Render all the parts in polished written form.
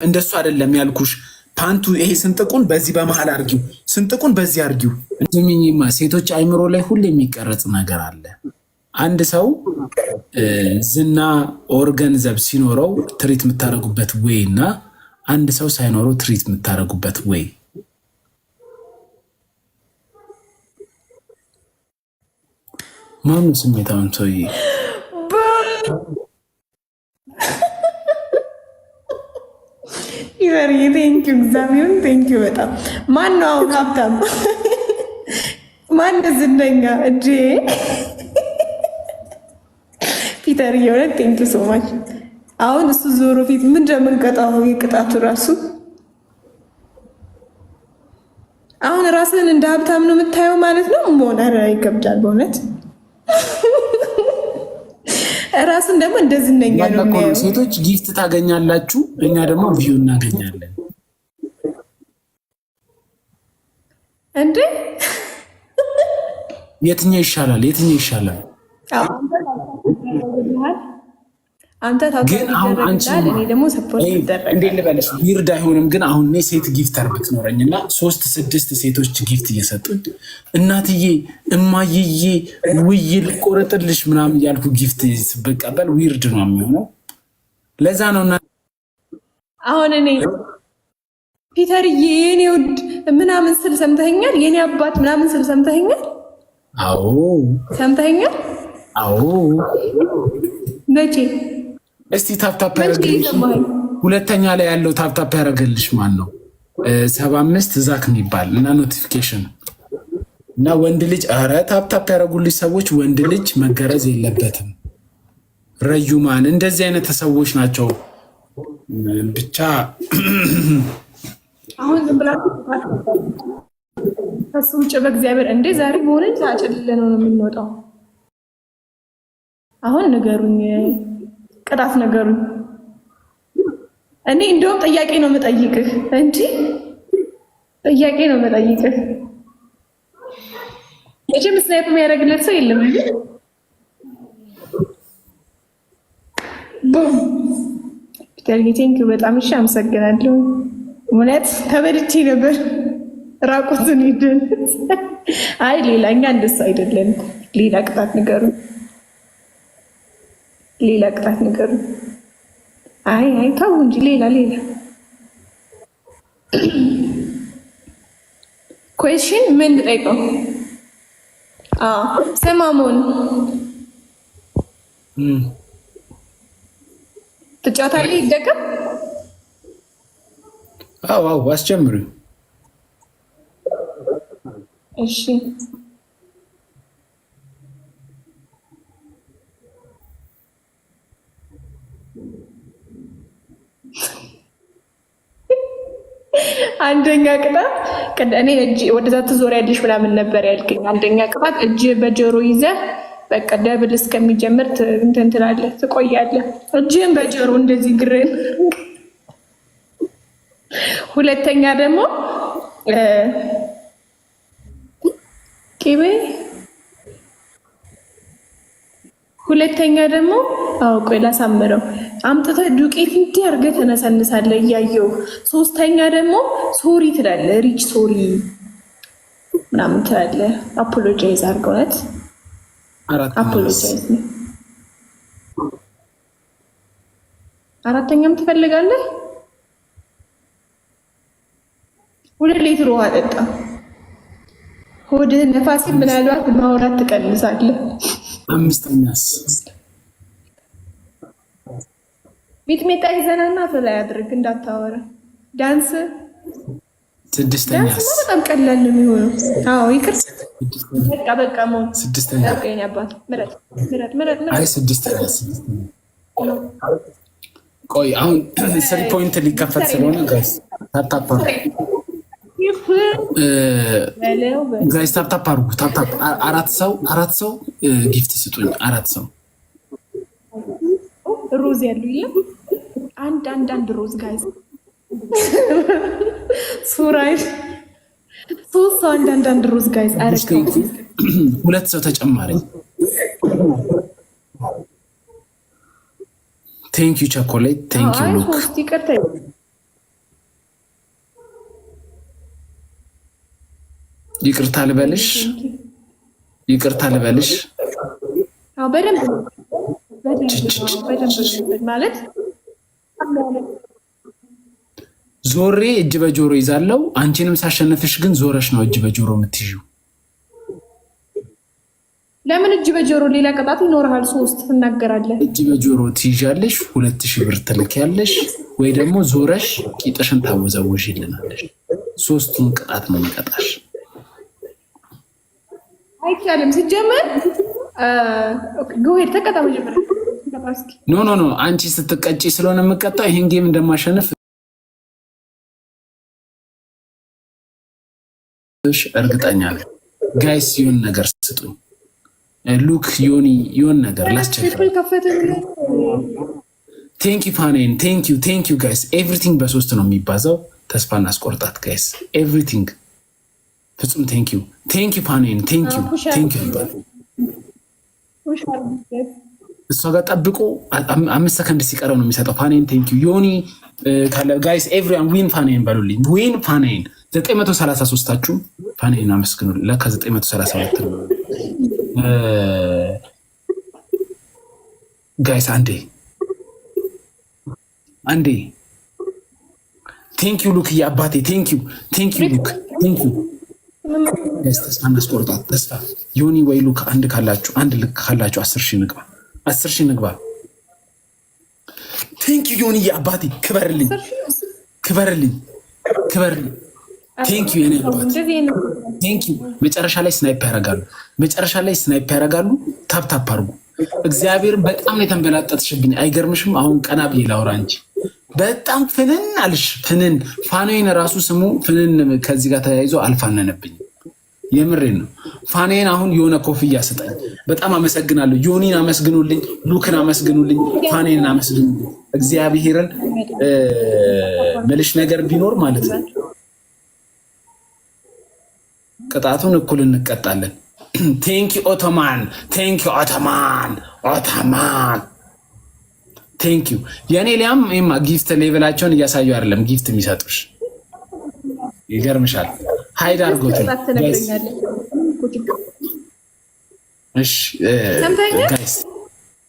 እንደሱ አይደለም ያልኩሽ። ፓንቱ ይሄ ስንጥቁን በዚህ በመሃል አርጊው፣ ስንጥቁን በዚህ አርጊው። እንትምኝማ ሴቶች አይምሮ ላይ ሁሌ የሚቀረጽ ነገር አለ። አንድ ሰው ዝና ኦር ገንዘብ ሲኖረው ትሪት የምታደርጉበት ወይ እና አንድ ሰው ሳይኖረው ትሪት የምታደርጉበት ወይ ማኑ ስሜታውን ሰውዬ ይበርይ ቴንኪው እግዚአብሔርን ቴንኪው በጣም ማን ነው አሁን ሀብታም ማን ዝነኛ እንጂ ፒተር የሆነ ቴንኪው ሶ ማች አሁን እሱ ዞሮ ፊት ምን እንደምንቀጣው የቅጣቱ ራሱ አሁን ራስን እንደ ሀብታም ነው የምታየው ማለት ነው ሞና ይከብዳል በእውነት ራስን ደግሞ እንደዚህ ነኛ ነው ሴቶች ጊፍት ታገኛላችሁ እኛ ደግሞ ቪው እናገኛለን እንዴ የትኛው ይሻላል አንተ ታውቃለህ እኔ ደግሞ ሰፖርት ይደረጋል እንዴ ልበልሽ ዊርድ አይሆንም ግን አሁን እኔ ሴት ጊፍተር ብትኖረኝና 3-6 ሴቶች ጊፍት እየሰጡኝ እናትዬ እማዬ ውይ ልቆረጥልሽ ምናምን ያልኩ ጊፍት ስበቀበል ዊርድ ነው የሚሆነው ለዛ ነው አሁን እኔ ፒተርዬ የኔ ውድ ምናምን ስል ሰምተኸኛል የኔ አባት ምናምን ስል ሰምተኸኛል አዎ ሰምተኸኛል አዎ ነጪ እስቲ ታፕታፕ ያረግልሽ ሁለተኛ ላይ ያለው ታፕታፕ ያረግልሽ ማን ነው 75 ዛክ የሚባል እና ኖቲፊኬሽን እና ወንድ ልጅ አረ ታፕታፕ ያረጉልሽ ሰዎች ወንድ ልጅ መገረዝ የለበትም ረዩማን እንደዚህ አይነት ሰዎች ናቸው ብቻ አሁን ዝም ብላችሁ ከሱ ውጭ በእግዚአብሔር እንዴ ዛሬ በሆነኝ ታጨልለ ነው የምንወጣው አሁን ነገሩኝ ቅጣት ነገሩኝ እኔ እንደውም ጥያቄ ነው የምጠይቅህ እንጂ ጥያቄ ነው የምጠይቅህ እቺ ስናይፕ የሚያደርግለት ሰው የለም ቡም ፒተር በጣም እሺ አመሰግናለሁ እውነት ተበልቼ ነበር ራቁትን ይደን አይ ሌላኛ እንደሱ አይደለም ሌላ ቅጣት ነገሩኝ ሌላ ቅጣት ነገር አይ ታው እንጂ ሌላ ኩዌስችን ምን ልጠይቀው ሰማሙን ትጫወታለህ ይደገም አዎ አስጀምሩ እሺ አንደኛ ቅጣት እኔ እጅ ወደዛ ትዞሪያለሽ ምናምን ነበር ያልከኝ አንደኛ ቅጣት እጅ በጆሮ ይዘህ በቃ ደብል እስከሚጀምር እንትን ትላለህ ትቆያለህ እጅን በጆሮ እንደዚህ ግሬን ሁለተኛ ደግሞ ቂቤ ሁለተኛ ደግሞ ቆይ ላሳምረው አምጥተህ ዱቄት እንዲህ አድርገህ ተነሰንሳለህ እያየሁ ሶስተኛ ደግሞ ሶሪ ትላለህ ሪች ሶሪ ምናምን ትላለህ አፖሎጃይዝ አድርገው ነት አፖሎጃይዝ አራተኛም ትፈልጋለህ 2 ሊትር ውሃ ጠጣ ሆድህ ነፋሲ ምናልባት ማውራት ትቀንሳለህ አምስተኛስ ሚጥሚጣ ይዘናና ፈላይ አድርግ እንዳታወራ ዳንስ ስድስተኛስ በጣም ቀላል ነው የሚሆነው አዎ ይቅር በቃ ሞን ስድስተኛ የኔ አባት ምረት አይ ስድስተኛስ ቆይ አሁን 3 ፖይንት ሊከፈት ስለሆነ ጋይስ ታፕታፕ ጋይስ ታፕታፕ አርጉ ታፕታፕ አራት ሰው ጊፍት ስጡኝ 4 ሰው ሮዝ ያሉ ይላል አንድ ሮዝ ጋይስ ሱራይ ሶስት አንድ ሮዝ ጋይስ አረከው 2 ሰው ተጨማሪ ቴንክ ዩ ቸኮሌት ቴንክ ዩ ሉክ ይቅርታ ልበልሽ በደንብ ማለት ዞሬ እጅ በጆሮ ይዛለው። አንቺንም ሳሸነፍሽ ግን ዞረሽ ነው እጅ በጆሮ የምትይዥው። ለምን እጅ በጆሮ? ሌላ ቅጣት ይኖርሃል። 3 ትናገራለህ። እጅ በጆሮ ትይዣለሽ፣ 2000 ብር ትልኪያለሽ፣ ወይ ደግሞ ዞረሽ ቂጥሽን ታወዛወዥልናለሽ። 3ቱን ቅጣት ነው የሚቀጣሽ። አይቻልም ሲጀመር። ጎሄድ ተቀጣ መጀመሪያ። ኖ አንቺ ስትቀጪ ስለሆነ የምቀጣው ይሄን ጌም እንደማሸነፍ እርግጠኛ ነኝ። ጋይስ ይሁን ነገር ስጡኝ። ሉክ ዮኒ ይሁን ነገር ላስቸግር። ቴንክ ዩ ፋኔን፣ ቴንክ ዩ ጋይስ። ኤቭሪቲንግ በ3 ነው የሚባዛው። ተስፋ እናስቆርጣት ጋይስ። ኤቭሪቲንግ ፍጹም ቴንክ ዩ ፋኔን፣ ቴንክ ዩ እሷ ጋር ጠብቆ 5 ሰከንድ ሲቀረው ነው የሚሰጠው። ፋኔን ቴንክ ዩ ዮኒ ካለ ጋይስ ኤቭሪዋን ዊን ፋኔን በሉልኝ። ዊን ፋኔን 933ታችሁ ፋኔን አመስግኑ። ለካ 932 ነው ጋይስ። አንዴ ቴንክ ዩ ሉክ አባቴ ቴንክ ዩ ሉክ ጋይስ። ተስፋ እናስቆርጣት። ተስፋ ዮኒ ወይ ሉክ አንድ ልክ ካላችሁ 10 ሺህ ንግባ። ቴንክ ዩ ዮኒ አባቴ ክበርልኝ። ቴንክ ዩ የኔ አባት ቴንክ ዩ። መጨረሻ ላይ ስናይፕ ያደርጋሉ። ታፕ አድርጉ። እግዚአብሔር በጣም ነው የተንበላጠጥሽብኝ። አይገርምሽም? አሁን ቀና ብዬ ላውራ እንጂ በጣም ፍንን አልሽ። ፍንን ፋኔን ራሱ ስሙ ፍንን ከዚህ ጋር ተያይዞ አልፋነነብኝ። የምሬን ነው። ፋኔን አሁን የሆነ ኮፍያ ስጠኝ። በጣም አመሰግናለሁ። ዮኒን አመስግኑልኝ፣ ሉክን አመስግኑልኝ፣ ፋኔንን አመስግኑልኝ። እግዚአብሔርን መልሽ ነገር ቢኖር ማለት ነው ቅጣቱን እኩል እንቀጣለን። ቴንኪ ኦቶማን ቴንኪ የእኔ ሊያም ማ ጊፍት ሌቭላቸውን እያሳዩ አይደለም ጊፍት የሚሰጡሽ። ይገርምሻል። ሀይድ አርጎት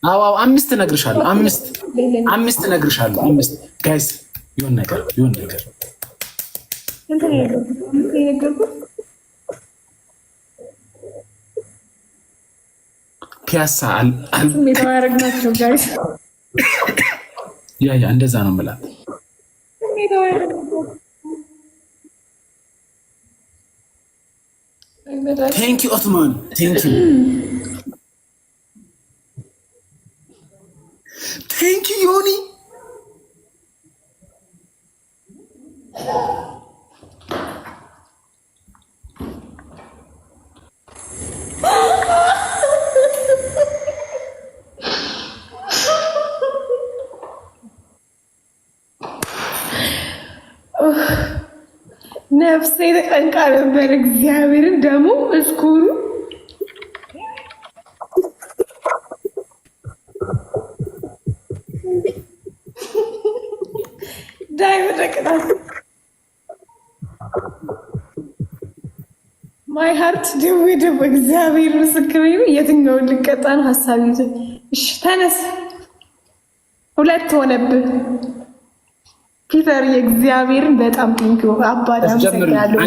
አዎ 5 እነግርሻለሁ። 5 እነግርሻለሁ። 5 ጋይስ ይሁን ነገር ፒያሳ ያደረግናቸው ጋይስ ያ እንደዛ ነው የምላት። ቴንክ ዩ ኦትማን ቴንክ ዩ ዮኒ ነፍሴ ተጨንቃ ነበር። እግዚአብሔርን ደግሞ እስኩሩ ዳይ በተቀጣት ማይ ሃርት ደግሞ እግዚአብሔር ምስክር ነው። የትኛውን ልቀጣ ነው ሀሳብ ይዘ እሺ፣ ተነስ። 2 ሆነብህ ፒተር። የእግዚአብሔርን በጣም ቴንኪው አባዳ አመሰግናለሁ።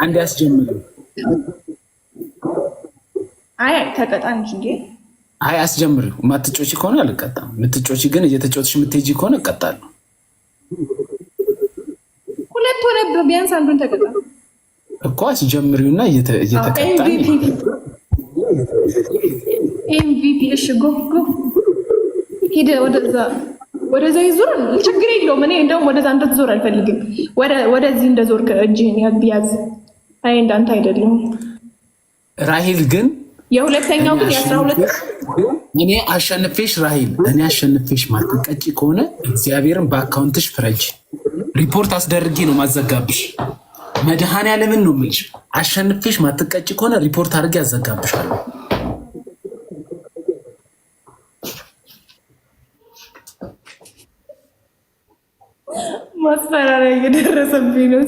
አንድ ያስጀምሩ። አይ ተቀጣን እንጂ አይ አስጀምሪው። ማትጮቺ ከሆነ አልቀጣም። ምትጮቺ ግን እየተጮትሽ የምትሄጂ ከሆነ እቀጣለሁ። 2 ሆነብህ። ቢያንስ አንዱን ተቀጣ እኮ አስጀምሪውና እየተቀጣን ኤምቪፒ። እሺ ጎ ሂድ ወደዛ ይዞር። ችግር የለውም። እኔ እንደውም ወደዛ እንድትዞር አልፈልግም። ወደዚህ እንደዞር እጅህን ያዝ። አይ እንዳንተ አይደለም። ራሂል ግን የሁለተኛው ግን 12 እኔ አሸንፌሽ ራሂል እኔ አሸንፌሽ ማትቀጪ ከሆነ እግዚአብሔርን በአካውንትሽ ፍረጅ። ሪፖርት አስደርጌ ነው ማዘጋብሽ። መድኃኔዓለምን ነው የምልሽ። አሸንፌሽ ማትቀጪ ከሆነ ሪፖርት አድርጌ አዘጋብሻለሁ። ማስፈራሪያ እየደረሰብኝ ነው።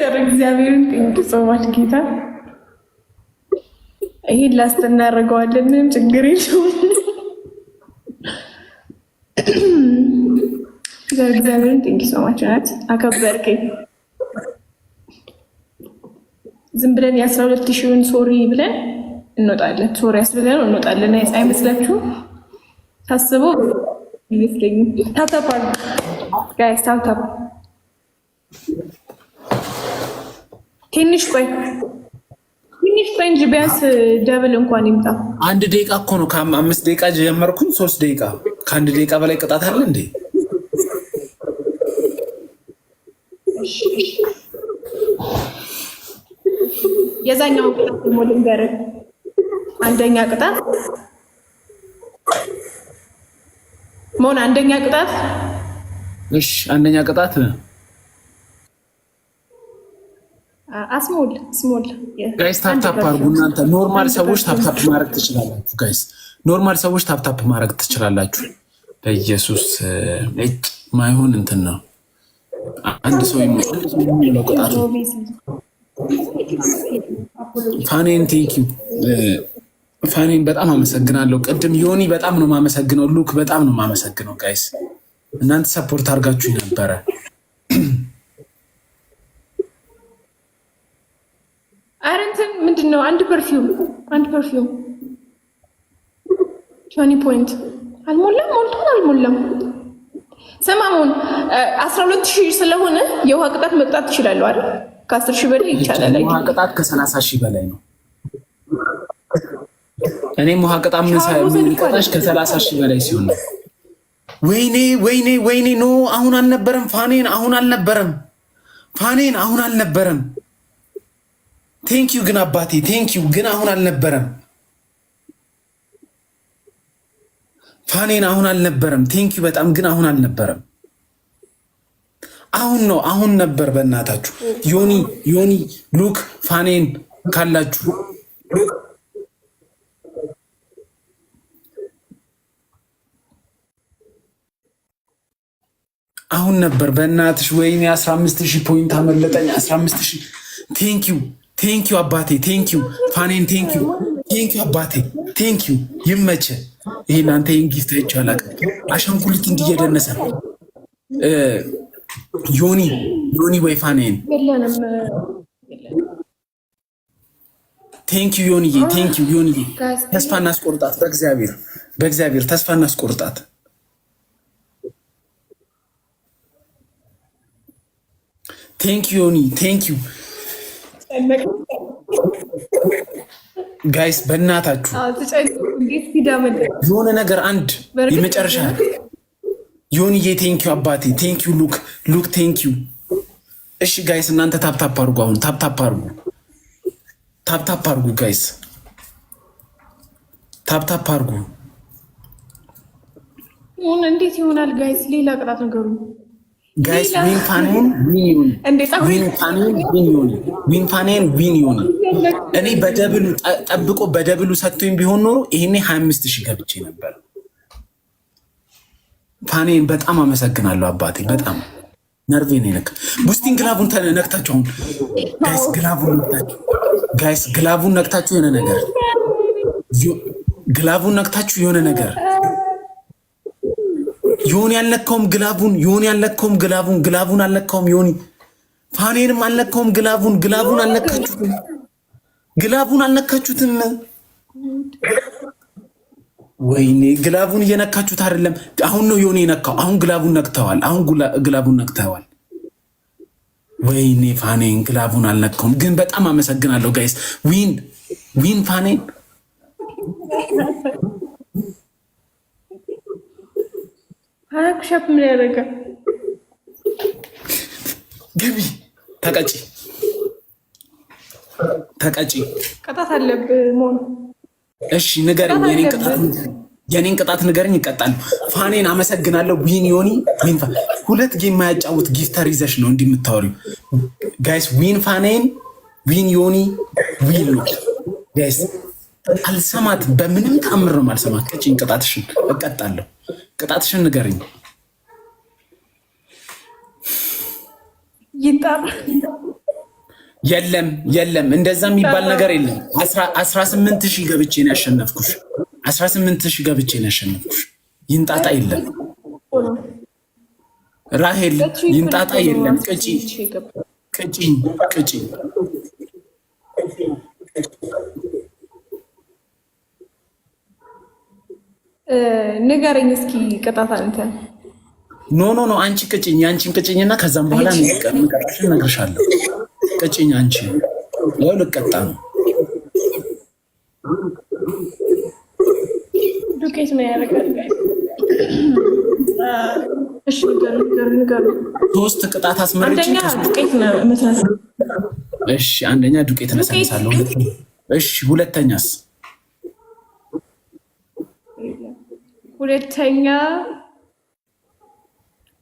እግዚአብሔርን ቴንክ ሶ ማች ጌታ። ይሄን ላስት እናደርገዋለን፣ ምንም ችግር የለውም። እግዚአብሔርን ቴንክ ሶ ማች ናት፣ አከበርከኝ። ዝም ብለን የ12,000ን ሶሪ ብለን እንወጣለን፣ ሶሪ ያስብለን እንወጣለን። አይመስላችሁ? ታስበው ይመስለኝ። ታፕታፕ ጋይስ፣ ታፕታፕ ትንሽ ቆይ እንጂ ቢያንስ ደብል እንኳን ይምጣ። 1 ደቂቃ እኮ ነው። ከ5 ደቂቃ ጀመርኩኝ 3 ደቂቃ። ከ1 ደቂቃ በላይ ቅጣት አለ እንዴ? የዛኛው ቅጣት ደግሞ ልንገርህ። አንደኛ ቅጣት ሞን አንደኛ ቅጣት። እሺ አንደኛ ቅጣት ስሞል ጋይስ ታፕታፕ አድርጉ። እናንተ ኖርማል ሰዎች ታፕታፕ ማድረግ ትችላላችሁ። ጋይስ ኖርማል ሰዎች ታፕታፕ ማድረግ ትችላላችሁ። በኢየሱስ ማይሆን እንትን ነው። አንድ ሰው የሚለው ቅጣት ፋኔን ቴንኪው ፋኔን በጣም አመሰግናለሁ። ቅድም ዮኒ በጣም ነው የማመሰግነው። ሉክ በጣም ነው የማመሰግነው። ጋይስ እናንተ ሰፖርት አድርጋችሁ ነበረ። አረንተን ምንድን ነው? አንድ ፐርፊውም 20 ፖይንት አልሞላም። ሞልቷል አልሞላም? ሰማሙን 12,000 ስለሆነ የውሃ ቅጣት መቅጣት ትችላለሁ አይደል? ከ10,000 በላይ ይቻላል። ውሃ ቅጣት ከ30,000 በላይ ነው። እኔም ውሃ ቅጣት ምንቀጣሽ ከ30,000 በላይ ሲሆን ነው። ወይኔ ኖ አሁን አልነበረም። ፋኔን አሁን አልነበረም። ቴንኪዩ ግን አባቴ ቴንኪዩ ግን አሁን አልነበረም። ፋኔን አሁን አልነበረም። ቴንኪዩ በጣም ግን አሁን አልነበረም። አሁን ነው አሁን ነበር። በእናታችሁ ዮኒ ሉክ ፋኔን ካላችሁ አሁን ነበር። በእናትሽ ወይኔ 15,000 ፖይንት አመለጠኝ። 15,000 ቴንኪዩ አባቴ ቴንኪዩ ፋኔን ቴንኪዩ አባቴ ቴንኪዩ ይመቸ። ይሄን አንተ ጊፍት አይቻላል። አሻንጉሊት እንዲየደነሰ ዮኒ ወይ ፋኔን ቴንኪዩ ዮኒዬ ተስፋ እናስቆርጣት። በእግዚአብሔር ተስፋ እናስቆርጣት። ቴንኪዩ ዮኒ ቴንኪዩ ጋይስ በእናታችሁ የሆነ ነገር አንድ የመጨረሻ ዮኒዬ ቴንኪዩ አባቴ ቴንኪዩ ሉክ ቴንኪዩ። እሺ ጋይስ እናንተ ታፕታፕ አድርጉ። አሁን ታፕታፕ አድርጉ ጋይስ ታፕታፕ አድርጉ። እንዴት ይሆናል ጋይስ? ሌላ ቅጣት ነገሩ ጋይስ ዊን ፋኔን ዊን ዮኒ። እኔ በደብሉ ጠብቆ በደብሉ ሰጥቶኝ ቢሆን ኖሮ ይሄኔ 25,000 ገብቼ ነበር። ፋኔን በጣም አመሰግናለሁ አባቴ። በጣም ነርቬን ነክ ቡስቲንግ ግላቡን ነክታችሁ አሁን ጋይስ ግላቡን ነክታችሁ የሆነ ነገር የሆነ ነገር ዮኒ አልነካውም ግላቡን አልነካውም። ዮኒ ፋኔንም አልነካውም ግላቡን አልነካችሁትም። ወይኔ ግላቡን እየነካችሁት አይደለም። አሁን ነው ዮኒ የነካው። አሁን ግላቡን ነክተዋል። ወይኔ ፋኔን ግላቡን አልነካውም። ግን በጣም አመሰግናለሁ ጋይስ። ዊን ፋኔን አክሸፍ ምን ያደረገ ግቢ ተቀጪ ቅጣት አለብህ ሞን። እሺ ንገረኝ፣ የኔን ቅጣት ንገረኝ። ይቀጣል። ፋኔን አመሰግናለሁ። ዊን ዮኒ ዊን 2 ጌም የማያጫውት ጊፍተር ይዘሽ ነው እንዲህ የምታወሪው ጋይስ። ዊን ፋኔን ዊን ዮኒ ዊን ነው ጋይስ። አልሰማት በምንም ተአምር ነው አልሰማት። ቅጪኝ ቅጣትሽን እቀጣለሁ። ቅጣትሽን ንገረኝ። ይጣራ የለም እንደዛ የሚባል ነገር የለም። 18,000 ገብቼ ነው ያሸነፍኩሽ። 18,000 ገብቼ ነው ያሸነፍኩሽ። ይንጣጣ የለም ራሄል፣ ይንጣጣ የለም። ቅጪኝ ንገረኝ እስኪ ቅጣት አንተ። ኖ አንቺ ቅጭኝ፣ አንቺን ቅጭኝና ከዛም በኋላ እነግርሻለሁ። ቅጭኝ አንቺ። ያው ልቀጣ ነው። ዱቄት ነው ያደርጋል። እሺ ንገሩ። 3 ቅጣት አስመርጭ። አንደኛ ዱቄት ነው መስራት። እሺ አንደኛ ዱቄት ነሰንሳለሁ። እሺ ሁለተኛስ? ሁለተኛ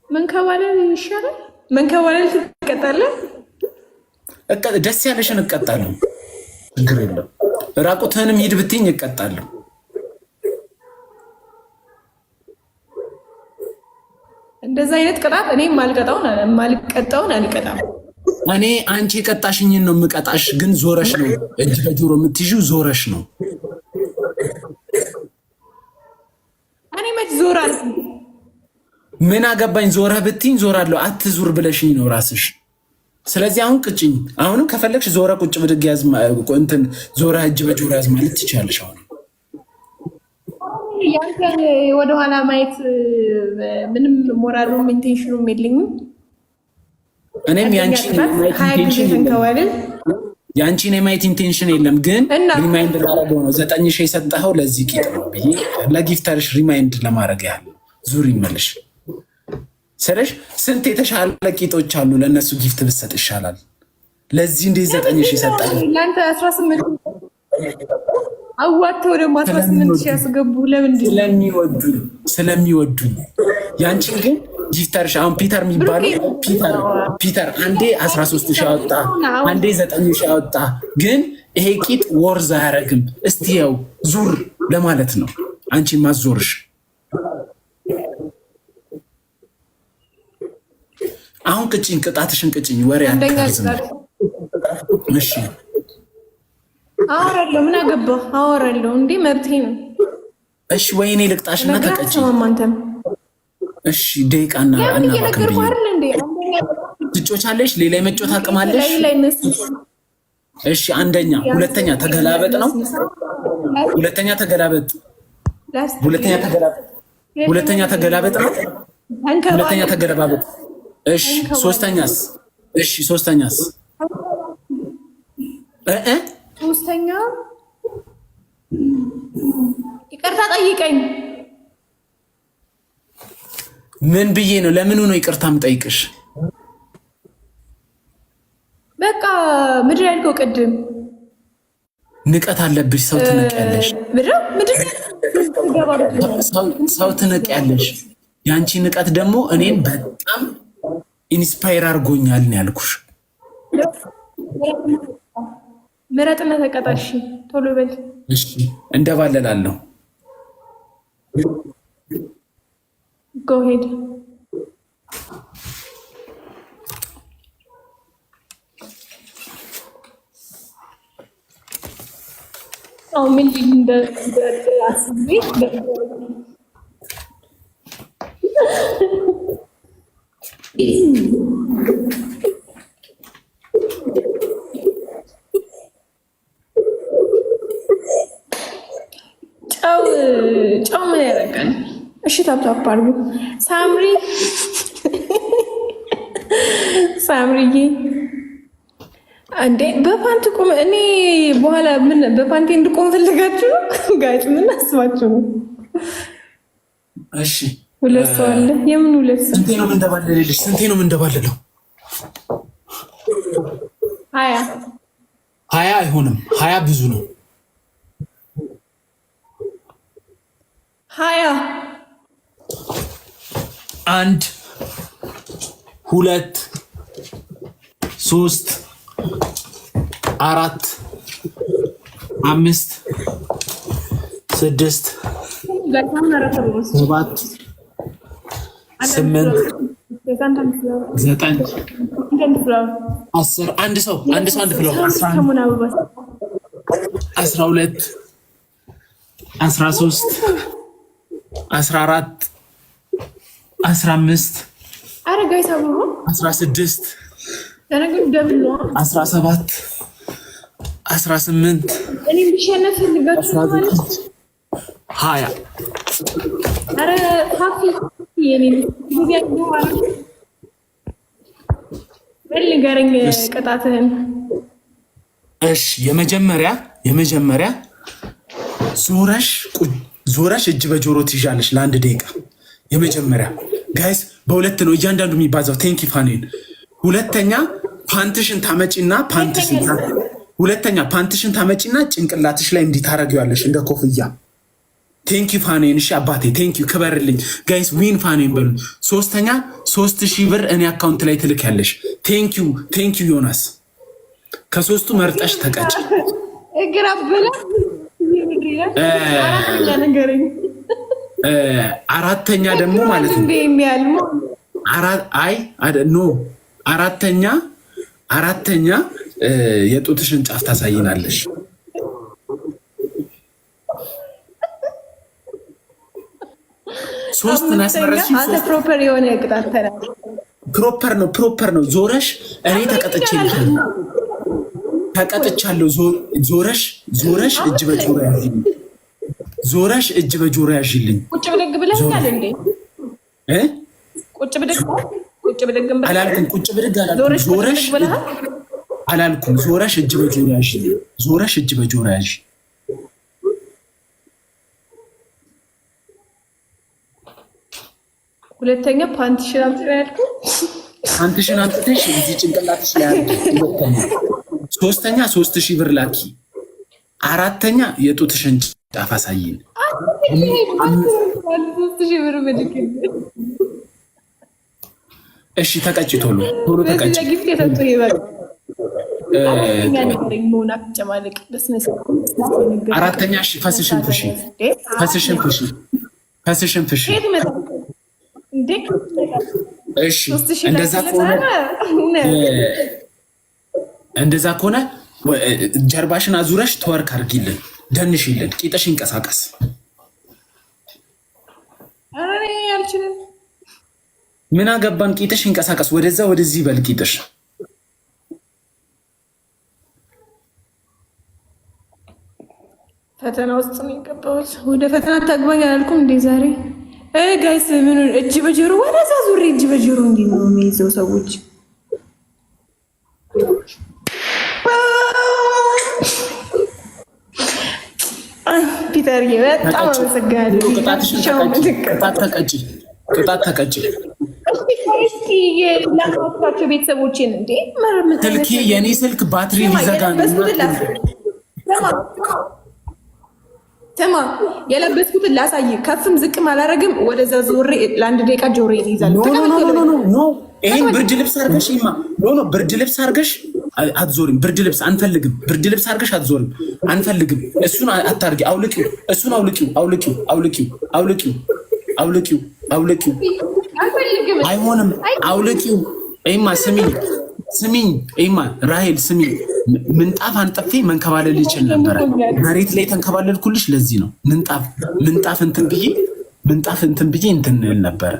መንከባለል ይሻላል። መንከባለል ትቀጣለህ? ደስ ያለሽን እቀጣለሁ፣ ችግር የለም። ራቁትህንም ሂድ ብትይኝ እቀጣለሁ። እንደዛ አይነት ቅጣት እኔ ማልቀጣውን አልቀጣም። እኔ አንቺ የቀጣሽኝን ነው የምቀጣሽ። ግን ዞረሽ ነው እጅ በጆሮ የምትይዥው፣ ዞረሽ ነው። እኔ መች ዞራ ምን አገባኝ? ዞረህ ብትይኝ ዞራለሁ። አትዙር ብለሽኝ ነው ራስሽ። ስለዚህ አሁን ቅጭኝ። አሁንም ከፈለግሽ ዞረ ቁጭ ብድግ ያዝ፣ እንትን ዞረ እጅ በጆሮ ያዝ ማለት ትችላለሽ። አሁን ያንተን ወደኋላ ማየት ምንም ሞራሉም ኢንቴንሽኑም የለኝም። እኔም ያንቺን የማየት ኢንቴንሽን የለም። ግን ሪማይንድ ላደረገው ነው 9,000 የሰጠኸው ለዚህ ቂጥ ነው ብዬ ለጊፍተርሽ ሪማይንድ ለማድረግ ያህል ዙር ይመልሽ ስለሽ ስንት የተሻለ ቂጦች አሉ። ለእነሱ ጊፍት ብሰጥ ይሻላል። ለዚህ እንዴት 9,000 ይሰጣል? ለአንተ 18 አዋተው ደግሞ 18,000 ያስገቡ። ለምንድን ስለሚወዱኝ። ያንቺን ግን ጊፍተርሽ አሁን ፒተር የሚባለው ፒተር አንዴ 13,000 ያወጣ፣ አንዴ 9,000 ያወጣ። ግን ይሄ ቂጥ ወርዝ አያረግም። እስቲ ያው ዙር ለማለት ነው አንቺን ማዞርሽ። አሁን ቅጭኝ፣ ቅጣትሽን ቅጭኝ። ወሬ አታርዝም። እሺ አወራለሁ። ምን አገባህ? አወራለሁ እንዴ መብቴ ነው። እሺ ወይኔ ልቅጣሽና ተቀጭኝ። እሺ ደቂቃና ትጮቻለሽ። ሌላ የመጮት አቅም አለሽ? እሺ አንደኛ፣ ሁለተኛ ተገላበጥ ነው። ሁለተኛ ተገላበጥ ነው። ሁለተኛ ተገላበጥ። እሺ ሶስተኛስ? ሶስተኛ ይቅርታ ጠይቀኝ። ምን ብዬ ነው? ለምኑ ነው ይቅርታ የምጠይቅሽ? በቃ ምድር ያልከው ቅድም ንቀት አለብሽ። ሰው ትነቂያለሽ። ሰው ትነቂያለሽ። የአንቺ ንቀት ደግሞ እኔን በጣም ኢንስፓየር አድርጎኛል ነው ያልኩሽ። ምረጥና ተቀጣሽ። ቶሎ በል። እሺ እንደባለላለሁ። ጎ ሄድ። አው ምን አስቤ ጨው ምን ያደርጋል? እሺ ታፕታፕ አድርጉ። ሳምሪዬ እንዴ በፓንት ቁም። እኔ በኋላ ምን በፓንቴ እንድቆም ፈልጋችሁ ነው? ጋጭ ምን አስባችሁ ነው? እሺ ሁለት ሰው አለ። የምን ሁለት ሰው? ስንቴ ነው የምንደባለልሽ? ስንቴ ነው የምንደባለለው? 20 አይሆንም። 20 ብዙ ነው። 20 1 2 3 4 5 6 7 8 9 10 አንድ ሰው አንድ ፍላወር 12 13 14 15 አረጋይ ሰብሮ 16 ተነግሮ ደብሎ 17 18 እኔ ብቻነት ልጋችሁ ማለት 20 አረ ሀፊ የኔ ጊዜያችሁ ማለት በልገረኝ ቅጣትህን። እሺ የመጀመሪያ ዞረሽ እጅ በጆሮ ትይዣለሽ ለአንድ ደቂቃ። የመጀመሪያ ጋይስ በሁለት ነው እያንዳንዱ የሚባዛው። ቴንኪ ፋኔን። ሁለተኛ ፓንትሽን ታመጪና ጭንቅላትሽ ላይ እንዲታረጊዋለሽ እንደ ኮፍያ። ቴንኪ ፋኔን። እሺ አባቴ ቴንኪ ክበርልኝ። ጋይስ ዊን ፋኔን በሉ። ሶስተኛ 3000 ብር እኔ አካውንት ላይ ትልኪያለሽ። ቴንኪ ዮናስ። ከሶስቱ መርጠሽ ተቀጭ። አራተኛ ደግሞ ማለት ነው አራተኛ የጡትሽን ጫፍ ታሳይናለሽ። ሶስት ናስመረሽ ፕሮፐር የሆነ ቅጣት ፕሮፐር ነው። ዞረሽ እኔ ተቀጥቻለሁ። ዞረሽ እጅ በጆሮ ያዥልኝ። ቁጭ ብድግ ብለኛል እንዴ? ቁጭ ብድግ አላልኩም። ቁጭ ብድግ አላልኩም። ዞረሽ እጅ በጆሮ ያዥልኝ። ዞረሽ እጅ በጆሮ ያዥ። ሁለተኛ ፓንትሽን አምጥተሽ እዚህ ጭንቅላትሽ ላይ አድርጊ። ሶስተኛ 3000 ብር ላኪ። አራተኛ የጡትሽን ጫፍ አሳይን። እሺ ተቀጭ፣ ቶሎ ተቀጭ። አራተኛ ፈስሽን ፍሺ። እሺ እንደዛ ከሆነ ጀርባሽን አዙረሽ ተወርክ አድርጊልን፣ ደንሽልን፣ ቂጥሽ ይንቀሳቀስ። ምን አገባን? ቂጥሽ ይንቀሳቀስ፣ ወደዛ ወደዚህ በል ቂጥሽ። ፈተና ውስጥ ነው የገባሁት። ወደ ፈተና ታግባኝ አላልኩም እንዴ ዛሬ? ጋይስ ምን እጅ በጆሮ ወደዛ ዙሪ፣ እጅ በጆሮ እንዲህ ነው የሚይዘው ሰዎች። ፒተር በጣም አመሰግናለሁ። ቅጣት ተቀጭ። እስኪ የላካቸው ቤተሰቦችን እንዴ ስልኬ የኔ ስልክ ባትሪ ሊዘጋ ነው። ስማ የለበስኩትን ላሳይ። ከፍም ዝቅም አላረግም። ወደዛ ዞሬ ለአንድ ደቂቃ ጆሮ ይይዛል። ይሄን ብርድ ልብስ አርገሽ ብርድ ልብስ አርገሽ አትዞሪም። ብርድ ልብስ አንፈልግም። ብርድ ልብስ አርገሽ አትዞሪም፣ አንፈልግም። እሱን አታርጊ። አውልቂው። እሱን አውልቂው። አይሆንም። አውልቂው። ይማ ስሚኝ ይማ ራሄል ስሚኝ። ምንጣፍ አንጠፌ መንከባለል ይችል ነበረ። መሬት ላይ ተንከባለልኩልሽ። ለዚህ ነው ምንጣፍ እንትን ብዬ እንትን እል ነበረ።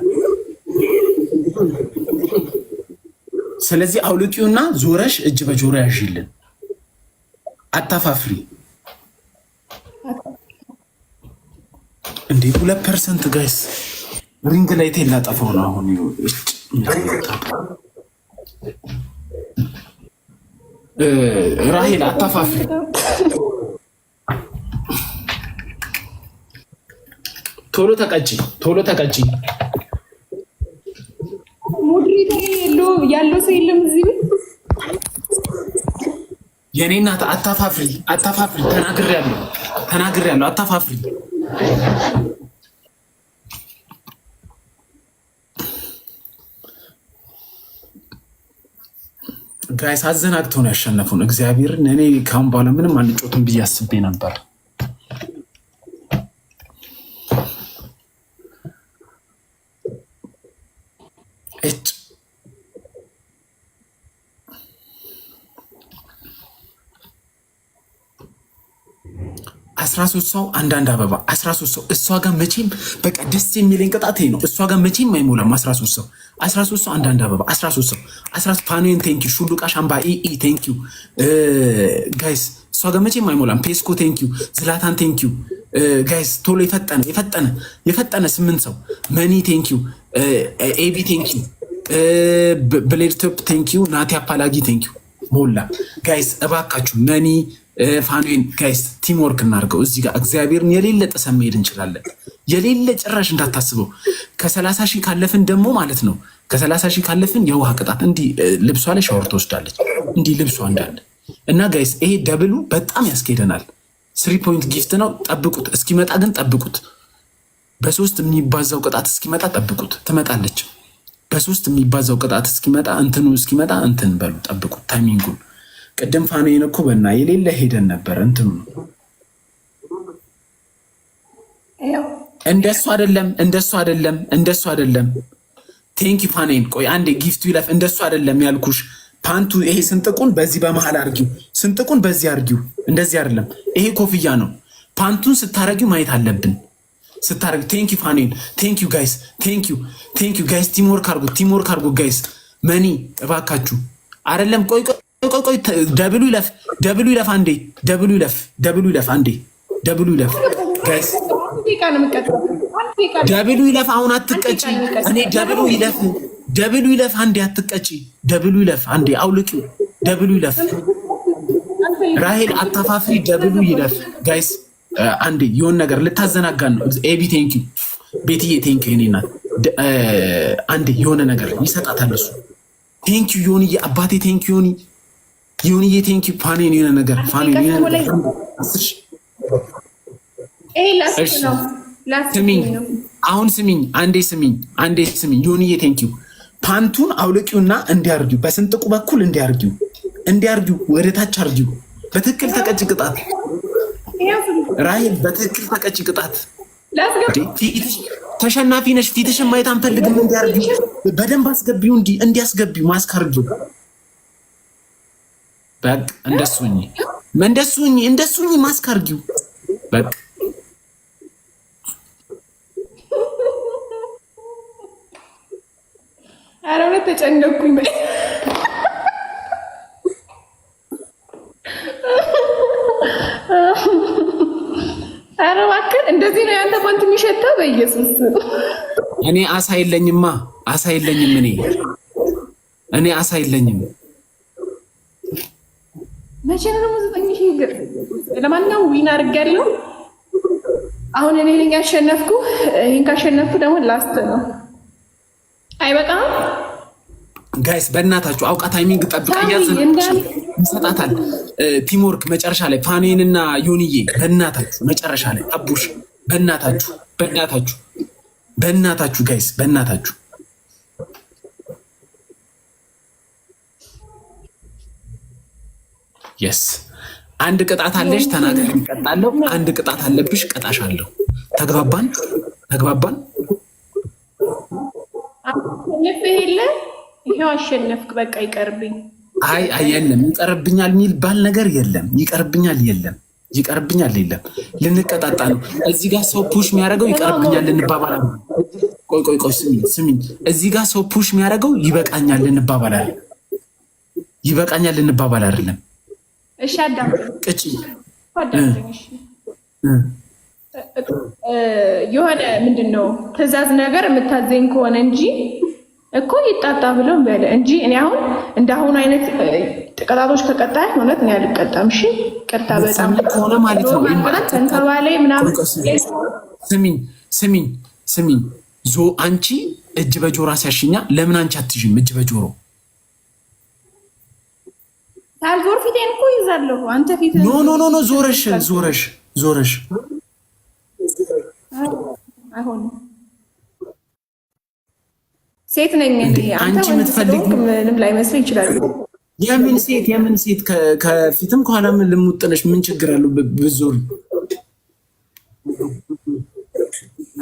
ስለዚህ አውልቂውና ዞረሽ እጅ በጆሮ ያዥልን። አታፋፍሪ እንዴ! 2% ጋይስ ሪንግ ላይት ላጠፋው ነው አሁን። ራሄል አታፋፍሪ። ቶሎ ተቀጪ። ያለው ሰው የለም እዚህ ቤት። የኔ እናት አታፋፍሪ። ተናግሬያለሁ። አታፋፍሪ። ጋይስ አዘናግተው ነው ያሸነፉን። እግዚአብሔርን እኔ ካሁን በኋላ ምንም አንጮትም ብዬ አስቤ ነበር። 13 ሰው አንዳንድ አበባ 13 ሰው እሷ ጋር መቼም በቃ ደስ የሚለኝ ቅጣት ነው። እሷ ጋር መቼም አይሞላም። 13 ሰው አንዳንድ አበባ 13 ሰው 13 ፋኖን ቴንኪዩ ሹሉቃ ሻምባ ቴንኪዩ ጋይስ። እሷ ጋር መቼም አይሞላም። ፔስኮ ቴንኪዩ ዝላታን ቴንኪዩ ጋይስ። ቶሎ የፈጠነ 8 ሰው መኒ ቴንኪዩ ኤቢ ቴንኪዩ ብሌድቶፕ ቴንኪዩ ናቲ አፓላጊ ቴንኪዩ ሞላ ጋይስ። እባካችሁ መኒ ፋኖን ጋይስ ቲም ወርክ እናድርገው እዚህ ጋር እግዚአብሔርን የሌለ ጥሰን መሄድ እንችላለን። የሌለ ጭራሽ እንዳታስበው። ከ30 ሺህ ካለፍን ደግሞ ማለት ነው ከ30 ሺህ ካለፍን የውሃ ቅጣት እንዲህ ልብሷ ላይ ሻወር ትወስዳለች እንዲህ ልብሷ እንዳለ እና ጋይስ ይሄ ደብሉ በጣም ያስኬደናል። 3 ፖይንት ጊፍት ነው። ጠብቁት እስኪመጣ ግን ጠብቁት። በ3 የሚባዛው ቅጣት እስኪመጣ ጠብቁት። ትመጣለች። በ3 የሚባዛው ቅጣት እስኪመጣ እስኪመጣ እንትን በሉ ጠብቁት ታይሚንጉን። ቅድም ፋኖን እኮ በና የሌለ ሄደን ነበር እንትኑ እንደሱ አይደለም። ቴንኪ ፋኖን ቆይ አንዴ ጊፍቱ ይለፍ። እንደሱ አይደለም ያልኩሽ። ፓንቱ ይሄ ስንጥቁን በዚህ በመሃል አርጊው፣ ስንጥቁን በዚህ አርጊው። እንደዚህ አይደለም። ይሄ ኮፍያ ነው። ፓንቱን ስታረጊው ማየት አለብን። ስታረጊው ቴንኪ ፋኖን ቴንኪዩ ጋይስ ቴንኪዩ ጋይስ። ቲምወርክ አርጉ ጋይስ። መኒ እባካችሁ አይደለም ቆይ ደብሉ ይለፍ አንዴ ደብሉ ይለፍ አንዴ ጋይስ። ደብሉ ይለፍ አሁን አትቀጪ። እኔ ደብሉ ይለፍ አንዴ አትቀጪ። ደብሉ ይለፍ አንዴ አውልቂው። ደብሉ ይለፍ ራሄል አታፋፍሪ። ደብሉ ይለፍ ጋይስ አንዴ የሆነ ነገር ልታዘናጋን ነው። ኤቢ ቴንኪዩ ቤትዬ ቴንኪዩ እኔ ናት። አንዴ የሆነ ነገር ይሰጣታል እሱ። ቴንኪዩ ዮኒዬ አባቴ ቴንኪዩ ዮኒዬ ቴንኪዩ ፋኔን የሆነ ነገር ስሚኝ አንዴ ስሚኝ ዮኒዬ ቴንኪዩ። ፓንቱን አውልቂውና እንዲያርጊው በስንጥቁ በኩል እንዲያርጊው ወደ ታች አርጊው። በትክክል ተቀጭ ቅጣት ራሄል በትክክል ተቀጭ ቅጣት። ተሸናፊ ነሽ። ፊትሽን ማየት አንፈልግም። እንዲያርጊው በደንብ አስገቢው። እንዲያስገቢው ማስክ አርጊው። በቃ እንደሱኝ ማስክ አርጊው። በቃ ኧረ እውነት ተጨነኩኝ። ኧረ እባክህ እንደዚህ ነው ያንተ ፓንት የሚሸተው? በኢየሱስ እኔ አሳ የለኝም። እኔ አሳ የለኝም። መቼ ነው ደግሞ 9,000 ብር? ለማንኛውም ዊን አድርጌያለሁ። አሁን እኔ ነኝ ያሸነፍኩ። ይሄን ካሸነፍኩ ደግሞ ላስት ነው። አይበቃም ጋይስ በእናታችሁ አውቃ ታይሚንግ ጠብቃ ይሰጣታል። ቲምወርክ መጨረሻ ላይ ፋኔንና ዮኒዬ በእናታችሁ መጨረሻ ላይ አቡሽ በእናታችሁ ጋይስ በእናታችሁ የስ አንድ ቅጣት አለሽ። ተናገር እቀጣለሁ። አንድ ቅጣት አለብሽ፣ ቀጣሻለሁ። ተግባባን? ይሄው አሸነፍክ። በቃ ይቀርብኝ። አይ የለም ይቀርብኛል የሚል ባል ነገር የለም። ይቀርብኛል የለም። ልንቀጣጣ ነው። እዚህ ጋር ሰው ፑሽ የሚያደርገው ይቀርብኛል ልንባባላለን። ቆይ ስሚኝ። እዚህ ጋር ሰው ፑሽ የሚያደርገው ይበቃኛል ልንባባል አይደለም። እሺ አዳምጠኝ። ቅጪ የሆነ ምንድን ነው ትዕዛዝ ነገር የምታዘኝ ከሆነ እንጂ እኮ ይጣጣ ብለው በለ እንጂ እኔ አሁን እንዳሁን አይነት ቅጣቶች ከቀጣይ እውነት ነው ያልቀጣም። እሺ ቅርታ በጣም ከሆነ ማለት ነው ተንከባላይ ምናምን። ስሚኝ ዞ አንቺ እጅ በጆሮ ሲያሽኛ ለምን አንቺ አትይዥም? እጅ በጆሮ ታልዞር ፊቴን እኮ ይዛለሁ። አንተ ፊት ኖ ዞረሽ አይሆንም። ሴት ነኝ እንዴ? አንቺ የምትፈልግ ምንም ላይመስል ይችላል። የምን ሴት ከፊትም ከኋላም ልሙጥነሽ ምን ችግር አለው? ብዙሪ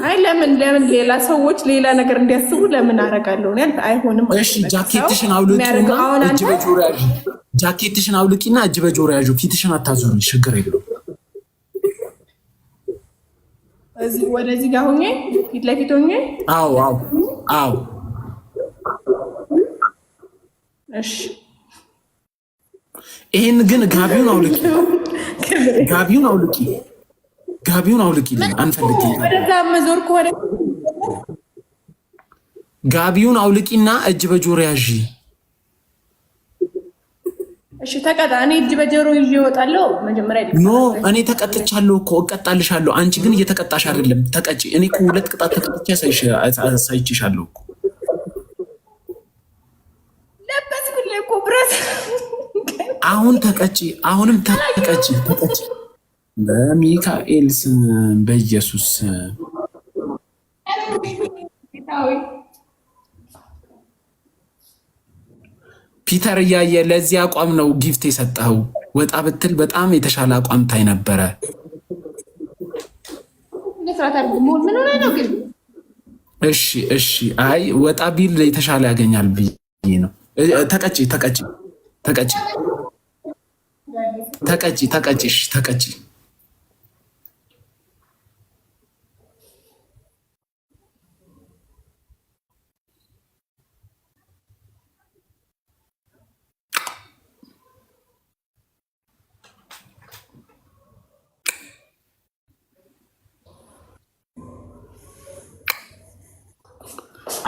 አይ ለምን ሌላ ሰዎች ሌላ ነገር እንዲያስቡ ለምን አደርጋለሁ? አይሆንም። እሺ ጃኬትሽን አውልቂና እጅ በጆሮ ያዥ። ፊትሽን አታዙሪ። ችግር የለውም። እዚህ ወደዚህ ጋር ሆኜ ፊት ለፊት ሆኜ አዎ አዎ አዎ። እሺ ይሄን ግን ጋቢውን አውልቂ፣ ጋቢውን አውልቂ፣ ጋቢውን አውልቂ። አንፈልግም። ወደዛ መዞር ከሆነ ጋቢውን አውልቂና እጅ በጆሮ ያዢ። እሺ ተቀጣ። እኔ እጅ በጆሮ ይዤ እወጣለሁ። መጀመሪያ ኖ እኔ ተቀጥቻለሁ እኮ እቀጣልሻለሁ። አንቺ ግን እየተቀጣሽ አይደለም። ተቀጪ። እኔ እኮ 2 ቅጣት ተቀጥቼ አሳይቼሻለሁ እኮ። ለበስኩልህ እኮ ብረት። አሁን ተቀጪ። አሁንም ተቀጪ፣ ተቀጪ። በሚካኤል ስም በኢየሱስ ፒተር እያየ ለዚህ አቋም ነው ጊፍት የሰጠኸው። ወጣ ብትል በጣም የተሻለ አቋም ታይ ነበረ። እሺ እሺ። አይ ወጣ ቢል የተሻለ ያገኛል ብዬ ነው። ተቀጪ ተቀጪ ተቀጪ ተቀጪ ተቀጪ ተቀጪ።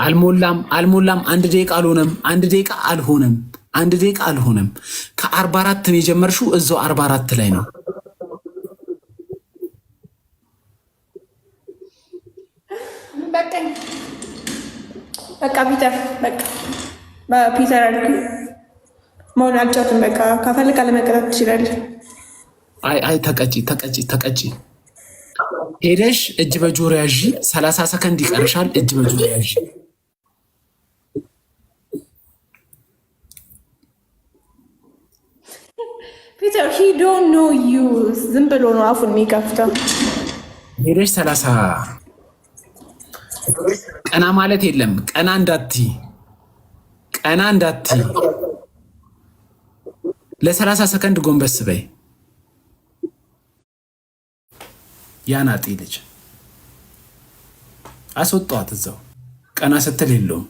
አልሞላም አልሞላም። 1 ደቂቃ አልሆነም። 1 ደቂቃ አልሆነም። 1 ደቂቃ አልሆነም። ከ44 ነው የጀመርሽው። እዛው 44 ላይ ነው። በቃ ፒተር ፒተር አልኩ መሆን አልጫወትም። በቃ ከፈልግ አለመቀጣት ትችላለህ። አይ ተቀጪ ተቀጪ ተቀጪ። ሄደሽ እጅ በጆሮ ያዢ። 30 ሰከንድ ይቀርሻል። እጅ በጆሮ ያዢ። ፒተር ሂ ዶንት ኖ ዩ። ዝም ብሎ ነው አፉን የሚከፍተው። ሄደሽ 30 ቀና ማለት የለም። ቀና እንዳትይ፣ ቀና እንዳትይ። ለ30 ሰከንድ ጎንበስ በይ። ያናጢ ልጅ አስወጣት። እዛው ቀና ስትል የለውም።